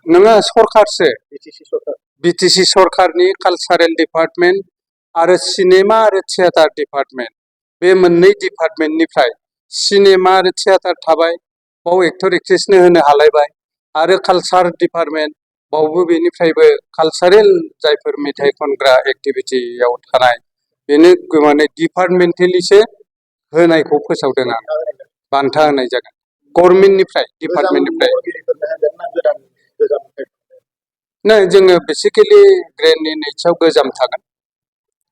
नोङो सरकारसो बिटिसि सरकार बिटिसि सरकारनि कालचारेल डिपार्टमेन्ट आरो सिनेमा आरो थियेटार डिपार्टमेन्ट बे मोननै डिपार्टमेन्टनिफ्राय सिनेमा आरो थियेटार थाबाय बाव एक्टर एक्ट्रेसनो होनो हालायबाय आरो कालचार डिपार्टमेन्ट बावबो बेनिफ्रायबो कालचारेल जायफोर मेथाइ खनग्रा एक्टिभिटियाव थानाय बेनो माने डिपार्टमेन्टेलिसो होनायखौ फोसावदों आं बान्था होनाय जागोन गभर्नमेन्टनिफ्राय डिपार्टमेन्टनिफ्राय नै जोङो बेसिकेलि ग्रेन्डनि नैथियाव गोजाम थागोन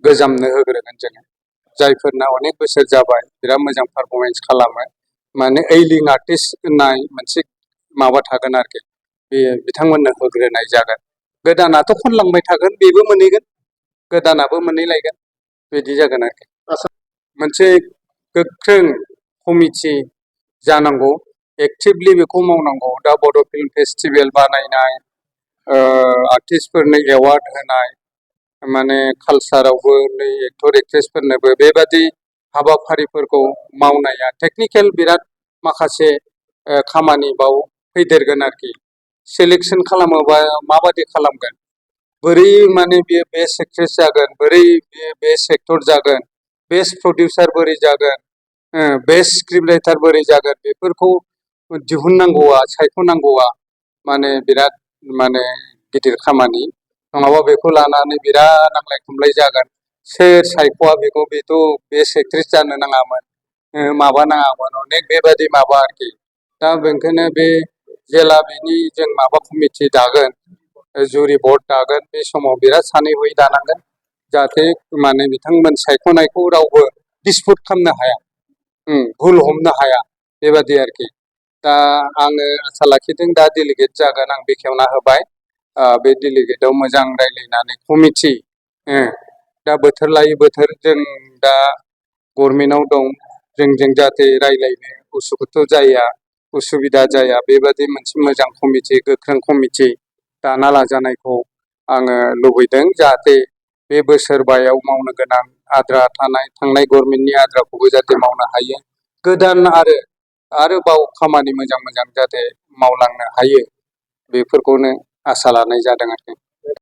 गोजामनो होग्रोगोन जोङो जायफोरना अनेक बोसोर जाबाय बिराद मोजां पारफरमेन्स खालामो माने एइलिं आर्टिस्ट होननाय मोनसे माबा थागोन आरोखि बे बिथांमोननो होग्रोनाय जागोन गोदानाथ' खनलांबाय थागोन बेबो मोनहैगोन गोदानाबो मोनहैलायगोन बिदि जागोन आरोखि मोनसे गोख्रों कमिटि जानांगौ एक्टिभलि बेखौ मावनांगौ दा बड' फिल्म फेस्टिभेल बानायनाय आर्टिस्टफोरनो एवार्ड होनाय माने कालचारावबो नै एक्टर एक्ट्रेसफोरनोबो बेबादि हाबाफारिफोरखौ मावनाया टेकनिकेल बिराद माखासे खामानि बाव फैदेरगोन आरोखि सिलेक्सन खालामोबा माबादि खालामगोन बोरै माने बियो बेस्ट एक्ट्रेस जागोन बोरै बियो बेस्ट एक्टर जागोन बेस्ट प्रडिउसार बोरै जागोन बेस्ट स्क्रिप्ट राइटार बोरै जागोन बेफोरखौ दिहुननांगौआ सायख'नांगौआ माने बिराद माने गिदिर खामानि नङाबा बेखौ लानानै बिराद नांलाय खमलाय जागोन सोर सायख'आ बेखौ बेथ' बेस्ट एक्ट्रेस जानो नाङामोन माबा नाङामोन अनेक बेबादि माबा आरोखि दा बेनिखायनो बे जेला बिनि जों माबा कमिटि दागोन जुरि बर्ड दागोन बे समाव बिराद सानै हयै दानांगोन जाहाथे माने बिथांमोन सायख'नायखौ रावबो डिसपुट खालामनो हाया भुल हमनो हाया बेबादि आरोखि दा आङो आसा लाखिदों दा डेलिगेट जागोन आं बेखेवना होबाय बे डेलिगेटआव मोजां रायज्लायनानै कमिटि दा बोथोर लायै बोथोर जों दा गभर्नमेन्टआव दं जोंजों जाहाथे रायज्लायनो उसुखुथु जाया उसुबिदा जाया बेबादि मोनसे मोजां कमिटि गोख्रों कमिटि दाना लाजानायखौ आङो लुबैदों जाहाथे बे बोसोरबायाव मावनो गोनां आद्रा थानाय थांनाय गभर्नमेन्टनि आद्राखौबो जाहाथे मावनो हायो गोदान आरोबाव खामानि मोजां मोजां जाहाथे मावलांनो हायो बेफोरखौनो आसा लानाय जादों आरोखि